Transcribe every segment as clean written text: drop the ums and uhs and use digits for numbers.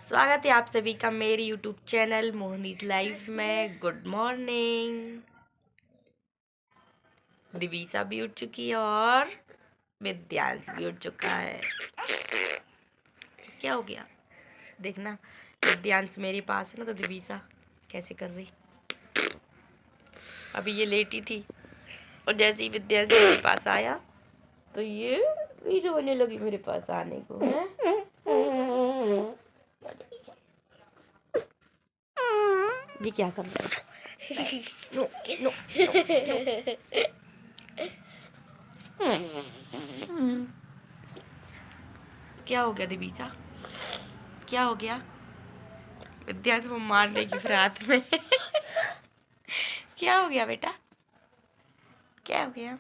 स्वागत है आप सभी का मेरे यूट्यूब चैनल मोहनीज लाइफ में। Good morning. दिवीसा भी उठ चुकी है और विद्यांश भी उठ चुका है। क्या हो गया देखना, विद्यांश मेरे पास है ना, तो दिवीसा कैसे कर रही। अभी ये लेटी थी और जैसे ही विद्यांश मेरे पास आया तो ये रोने लगी मेरे पास आने को है। ये क्या कर रहा है? No, no, no. क्या हो गया दिवीसा, क्या हो गया? विद्यांश को मार लेगी फिर रात में। क्या हो गया बेटा, क्या हो गया?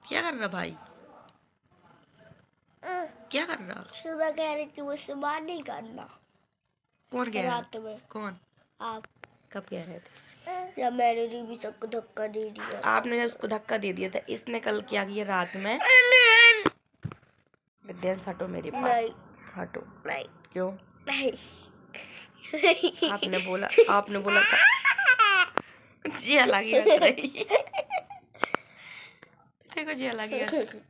क्या कर रहा भाई, क्या कर रहा? सुबह कह रही थी मुझसे बात नहीं करना। कौन कह रहा? रात में कौन? आप। कब कह रहे थे? जब मैंने भी सबको धक्का दे दिया। आपने जब उसको धक्का दे दिया था। इसने कल क्या किया रात में? विद्यांश हटो मेरे पास। नहीं, हटो। नहीं, क्यों? नहीं। आपने बोला था। जी लगी हंस रही। देखो जी लगी हंस रही।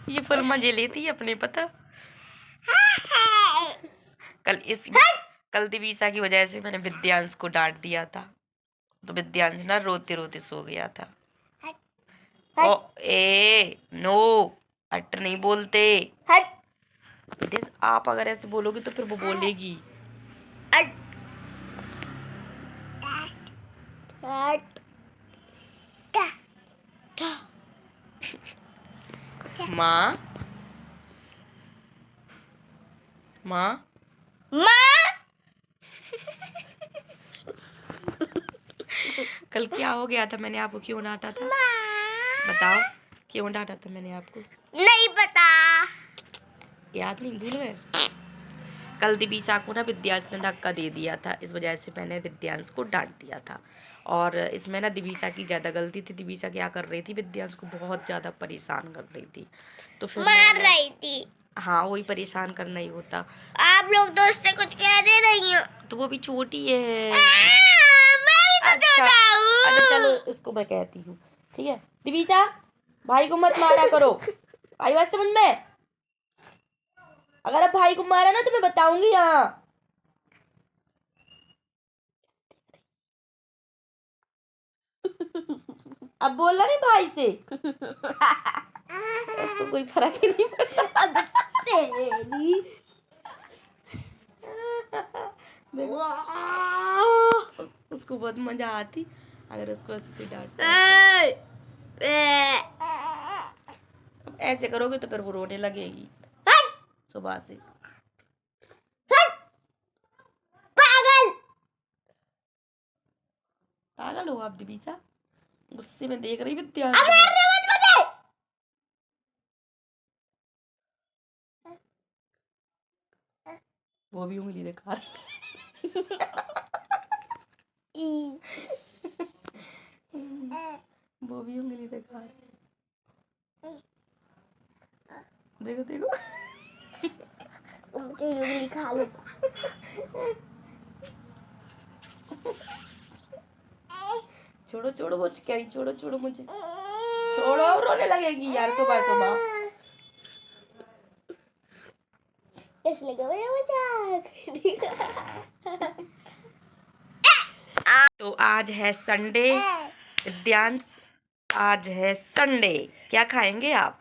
ये फुल मजे लेती है अपने, पता। कल दिवीसा की वजह से मैंने विद्यांश को डांट दिया था, तो विद्यांश ना रोते रोते सो गया था। ओ ए नो, हट नहीं बोलते। विद्यांश आप अगर ऐसे बोलोगे तो फिर वो बोलेगी। माँ, माँ, कल क्या हो गया था? मैंने आपको क्यों डांटा था? बताओ, क्यों डांटा था मैंने आपको? नहीं पता। याद नहीं, भूल गए? कल दिवीसा को ना विद्यांश ने धक्का दे दिया था, इस वजह से मैंने विद्यांश को डांट दिया था। और इसमें ना दिवीसा की ज़्यादा गलती थी। दिवीसा क्या कर रही थी, विद्यांश को बहुत ज़्यादा परेशान कर रही थी, तो फिर मार रही थी। हाँ, वही परेशान करना ही होता। आप लोग तो उससे कुछ कह दे रही हो। तो वो भी छोटी है। मैं भी तो अच्छा, छोटा हूँ। अच्छा चलो इसको मैं कहती हूँ, ठीक है? दिवीसा, भाई को मत मारा करो। आई बात समझ में? अगर आप भाई को मारा ना तो मैं बताऊंगी यहाँ। अब बोलना नहीं भाई से। उसको कोई फर्क ही नहीं पड़ता। उसको बहुत मजा आती अगर उसको ऐसे कोई डांटता। अब ऐसे करोगे तो फिर वो रोने लगेगी सुबह से। पागल हो आप दिवीसा? गुस्से में देख रही विद्यांश। वो भी उंगली दिखा रही। वो भी उंगली दिखा रही। देखो देखो। उंगली खा लो। छोड़ो छोड़ो, वो कह रही छोड़ो छोड़ो मुझे, छोड़ो, रोने लगेगी यार सुबह सुबह। इसलिए मजाक। तो आज है संडे विद्यांश, आज है संडे। क्या खाएंगे आप?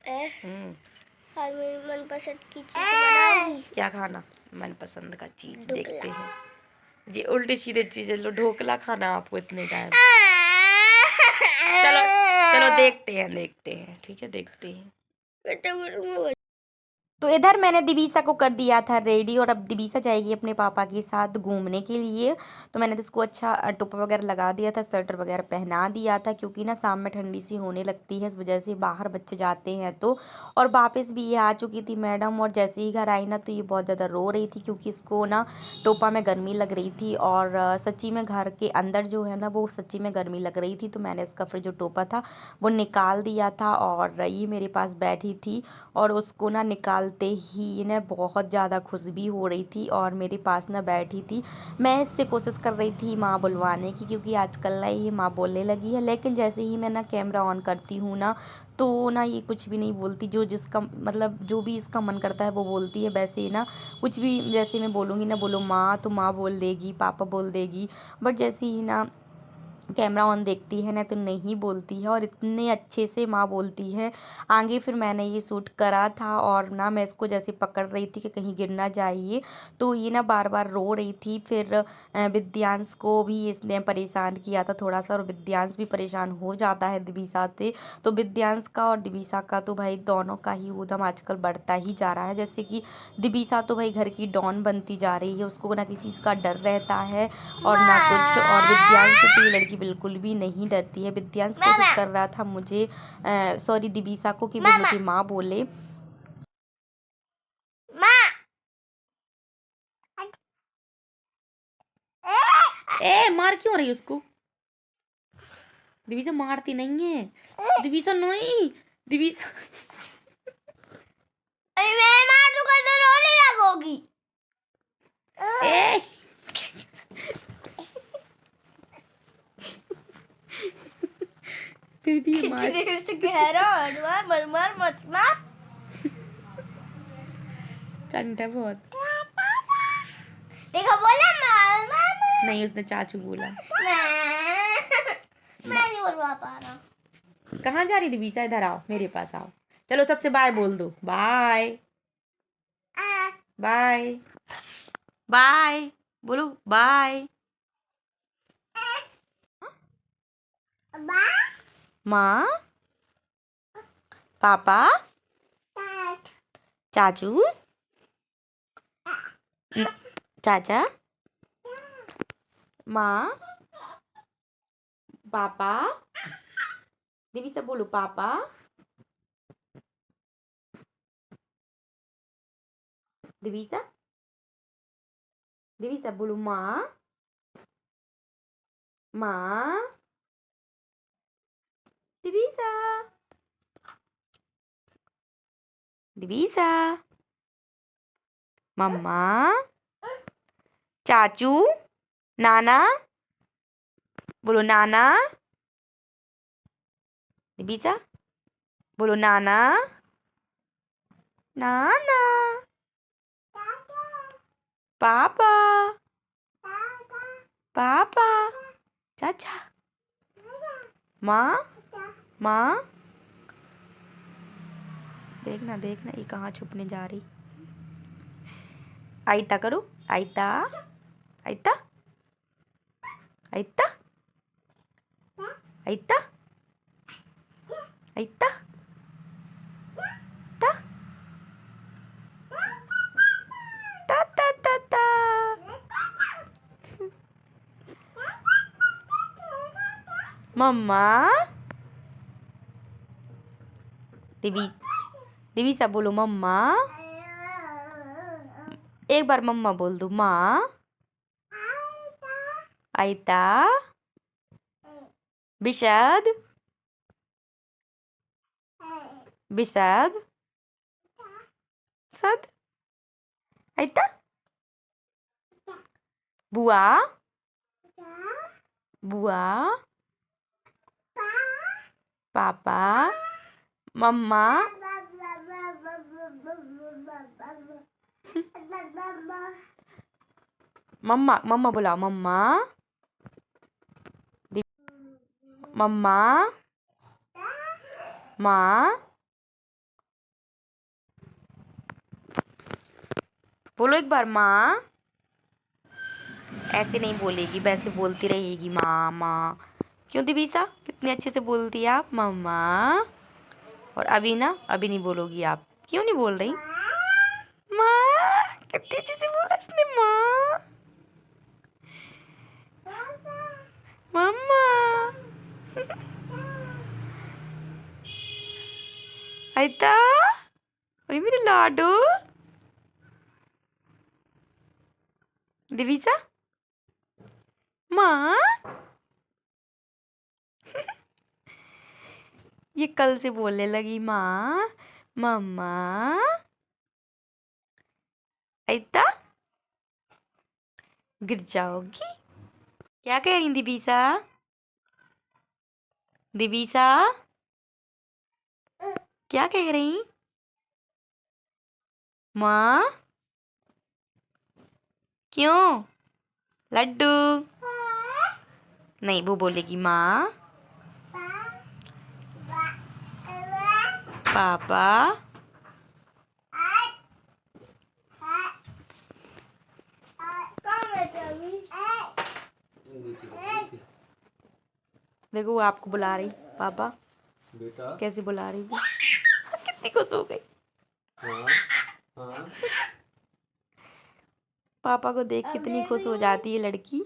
आज मेरी मनपसंद की चीज बनाऊंगी। क्या खाना? मनपसंद का चीज देखते हैं जी। उल्टी सीधे चीजें लो, ढोकला खाना आपको इतने टाइम। चलो चलो देखते हैं, ठीक है, देखते हैं। तो इधर मैंने दिवीसा को कर दिया था रेडी, और अब दिवीसा जाएगी अपने पापा के साथ घूमने के लिए। तो मैंने तो इसको अच्छा टोपा वगैरह लगा दिया था, स्वेटर वगैरह पहना दिया था, क्योंकि ना शाम में ठंडी सी होने लगती है, इस वजह से बाहर बच्चे जाते हैं तो। और वापस भी ये आ चुकी थी मैडम, और जैसे ही घर आई ना तो ये बहुत ज़्यादा रो रही थी, क्योंकि इसको ना टोपा में गर्मी लग रही थी। और सच्ची में घर के अंदर जो है ना वो सच्ची में गर्मी लग रही थी। तो मैंने इसका फिर जो टोपा था वो निकाल दिया था, और ये मेरे पास बैठी थी, और उसको ना निकालते ही ना बहुत ज़्यादा खुश भी हो रही थी, और मेरे पास ना बैठी थी। मैं इससे कोशिश कर रही थी माँ बुलवाने की, क्योंकि आजकल ना ये माँ बोलने लगी है, लेकिन जैसे ही मैं ना कैमरा ऑन करती हूँ ना तो ना ये कुछ भी नहीं बोलती। जो जिसका मतलब जो भी इसका मन करता है वो बोलती है। वैसे ही ना कुछ भी जैसे मैं बोलूँगी ना, बोलो माँ, तो माँ बोल देगी, पापा बोल देगी, बट जैसे ही ना कैमरा ऑन देखती है ना तो नहीं बोलती है, और इतने अच्छे से माँ बोलती है। आगे फिर मैंने ये शूट करा था, और ना मैं इसको जैसे पकड़ रही थी कि कहीं गिर ना जाइए, तो ये ना बार बार रो रही थी। फिर विद्यांश को भी इसने परेशान किया था थोड़ा सा, और विद्यांश भी परेशान हो जाता है दिवीसा से। तो विद्यांश का और दिवीसा का तो भाई दोनों का ही ऊधम आजकल बढ़ता ही जा रहा है। जैसे कि दिवीसा तो भाई घर की डॉन बनती जा रही है, उसको ना किसी का डर रहता है और ना कुछ। और विद्यांश से तो ये लड़की बिल्कुल भी नहीं डरती है। विद्यांश कोशिश कर रहा था मुझे सॉरी दिवीसा को कि वो मुझे माँ बोले। ए मार क्यों रही उसको? दिवीसा मारती नहीं है, दिवीसा नहीं, दिवीसा मैं मार दूंगा तो रोने लगोगी। ए फिर भी मार कितनी से कह रहा है, मार मत मार मत मार। चंटा बहुत। देखो बोला मार मार। नहीं उसने चाचू बोला। मैं नहीं बोल पा रहा। कहाँ जा रही दिवीसा? इधर आओ, मेरे पास आओ। चलो सबसे बाय बोल दो। बाय बाय बाय बोलो बाय। माँ, पापा, चाचू, चाचा, माँ, पापा, दिवीसा बोलो पापा, दिवीसा, दिवीसा बोलो माँ, माँ, दिवीसा, दिवीसा, मम्मा, चाचू, नाना, बोलो नाना, दिवीसा बोलो नाना, नाना, पापा, पापा, चाचा, माँ, माँ। देखना देखना ये कहाँ छुपने जा रही। आइता करो, आइता, आइता, आइता, आइता, आइता, ता, ता ता ता ता। मम्मा, दिवीसा बोलो मम्मा। एक बार मम्मा बोल दो। माँ, आइता, विशाद, विशाद, सद, आइता, बुआ, बुआ, पापा, मम्मा, मम्मा, मम्मा बुलाओ मम्मा, मम्मा, माँ, बोलो एक बार माँ। ऐसे नहीं बोलेगी, वैसे बोलती रहेगी माँ माँ। क्यों दिवीसा? कितने अच्छे से बोलती है आप, मम्मा। और अभी ना, अभी नहीं बोलोगी आप। क्यों नहीं बोल रही? कितनी अच्छे से बोला इसने माँ। मम्मा। आयता ओए मेरे लाडो। दिवीसा माँ। ये कल से बोलने लगी माँ मम्मा। आयता गिर जाओगी। क्या कह रही दिवीसा? दिवीसा क्या कह रही? माँ क्यों? लड्डू नहीं, वो बोलेगी माँ पापा। देखो वो आपको बुला रही पापा। बेटा कैसे बुला रही वो। कितनी खुश हो गई। हाँ हाँ पापा को देख कितनी खुश हो जाती है लड़की।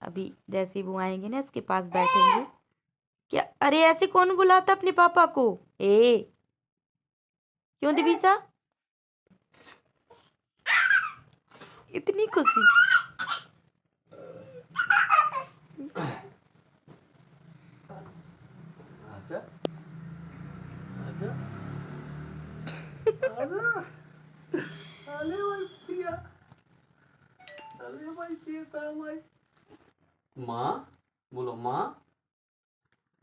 अभी जैसे वो आएंगे ना इसके पास बैठेंगे। क्या? अरे ऐसे कौन बुलाता अपने पापा को? ए क्यों दिवीसा? इतनी खुशी। आजा आजा आजा। अरे भाई प्रिया, अरे भाई प्रिया भाई। माँ बोलो माँ।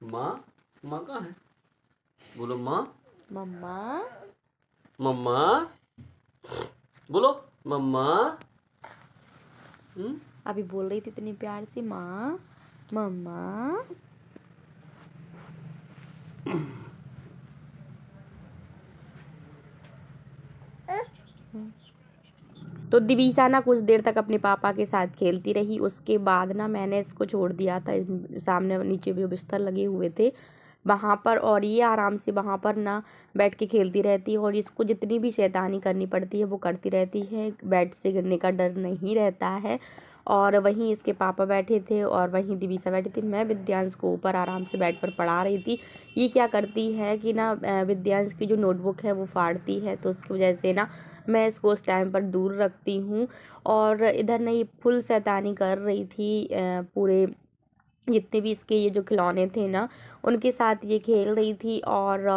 माँ माँ कहाँ है? बोलो माँ। मम्मा। मम्मा बोलो मम्मा। अभी बोल रही थी इतनी प्यार से माँ मम्मा। तो दिवीसा ना कुछ देर तक अपने पापा के साथ खेलती रही। उसके बाद ना मैंने इसको छोड़ दिया था सामने नीचे भी बिस्तर लगे हुए थे वहाँ पर, और ये आराम से वहाँ पर ना बैठ के खेलती रहती है। और इसको जितनी भी शैतानी करनी पड़ती है वो करती रहती है। बेड से गिरने का डर नहीं रहता है। और वहीं इसके पापा बैठे थे और वहीं दिवीसा बैठी थी। मैं विद्यांश को ऊपर आराम से बेड पर पढ़ा रही थी। ये क्या करती है कि ना विद्यांश की जो नोटबुक है वो फाड़ती है, तो उसकी वजह से ना मैं इसको उस टाइम पर दूर रखती हूँ। और इधर ना ये फुल शैतानी कर रही थी पूरे जितने भी इसके ये जो खिलौने थे ना उनके साथ ये खेल रही थी। और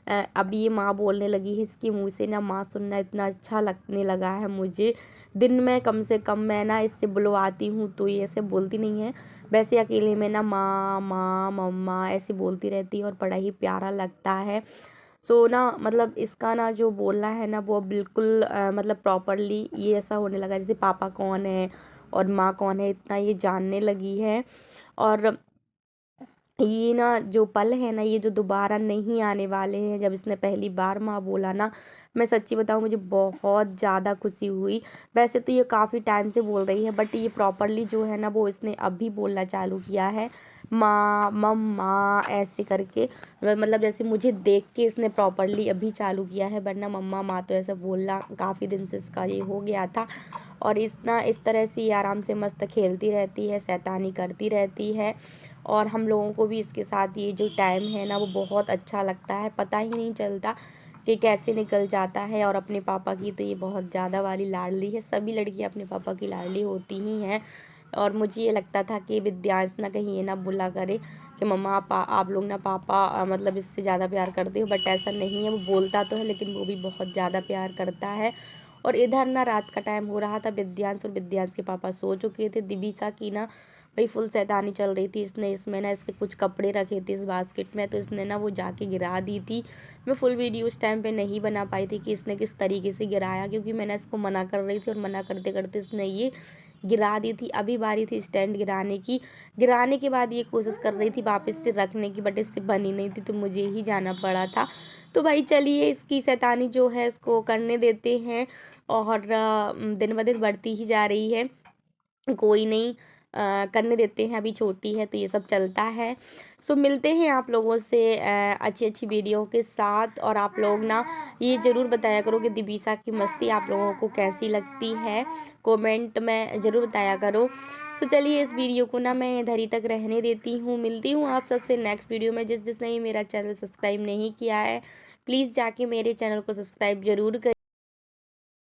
अब ये माँ बोलने लगी है। इसके मुंह से ना माँ सुनना इतना अच्छा लगने लगा है मुझे। दिन में कम से कम मैं ना इससे बुलवाती हूँ तो ये ऐसे बोलती नहीं है। वैसे अकेले में ना माँ माँ मम्मा ऐसे बोलती रहती है और बड़ा ही प्यारा लगता है। सो ना मतलब इसका ना जो बोलना है ना वो बिल्कुल मतलब प्रॉपरली ये ऐसा होने लगा जैसे पापा कौन है और माँ कौन है इतना ये जानने लगी है। और ये ना जो पल है ना ये जो दोबारा नहीं आने वाले हैं। जब इसने पहली बार माँ बोला ना, मैं सच्ची बताऊँ मुझे बहुत ज़्यादा खुशी हुई। वैसे तो ये काफ़ी टाइम से बोल रही है बट ये प्रॉपरली जो है ना वो इसने अभी बोलना चालू किया है। माँ मम्मा ऐसे करके मतलब जैसे मुझे देख के इसने प्रॉपरली अभी चालू किया है, वरना मम्मा माँ तो ऐसा बोलना काफ़ी दिन से इसका ये हो गया था। और इस तरह से ये आराम से मस्त खेलती रहती है, शैतानी करती रहती है। और हम लोगों को भी इसके साथ ये जो टाइम है ना वो बहुत अच्छा लगता है। पता ही नहीं चलता कि कैसे निकल जाता है। और अपने पापा की तो ये बहुत ज़्यादा वाली लाडली है। सभी लड़कियां अपने पापा की लाडली होती ही हैं। और मुझे ये लगता था कि विद्यांश ना कहीं ये ना बुला करे कि मम्मा आप लोग ना पापा मतलब इससे ज़्यादा प्यार करते हो, बट ऐसा नहीं है। वो बोलता तो है लेकिन वो भी बहुत ज़्यादा प्यार करता है। और इधर ना रात का टाइम हो रहा था। विद्यांश और विद्यांश के पापा सो चुके थे। दिवीसा की ना भाई फुल शैतानी चल रही थी। इसने इसमें ना इसके कुछ कपड़े रखे थे इस बास्केट में, तो इसने ना वो जाके गिरा दी थी। मैं फुल वीडियो उस टाइम पे नहीं बना पाई थी कि इसने किस तरीके से गिराया, क्योंकि मैंने इसको मना कर रही थी और मना करते करते इसने ये गिरा दी थी। अभी बारी थी स्टैंड गिराने की। गिराने के बाद ये कोशिश कर रही थी वापस से रखने की, बट इससे बनी नहीं थी तो मुझे ही जाना पड़ा था। तो भाई चलिए इसकी शैतानी जो है इसको करने देते हैं। और दिन ब दिन बढ़ती ही जा रही है। कोई नहीं, करने देते हैं, अभी छोटी है तो ये सब चलता है। सो मिलते हैं आप लोगों से अच्छी अच्छी वीडियो के साथ। और आप लोग ना ये ज़रूर बताया करो कि दिबिसा की मस्ती आप लोगों को कैसी लगती है, कमेंट में ज़रूर बताया करो। सो चलिए इस वीडियो को ना मैं इधर ही तक रहने देती हूँ। मिलती हूँ आप सबसे नेक्स्ट वीडियो में। जिसने ही मेरा चैनल सब्सक्राइब नहीं किया है प्लीज़ जाके मेरे चैनल को सब्सक्राइब ज़रूर कर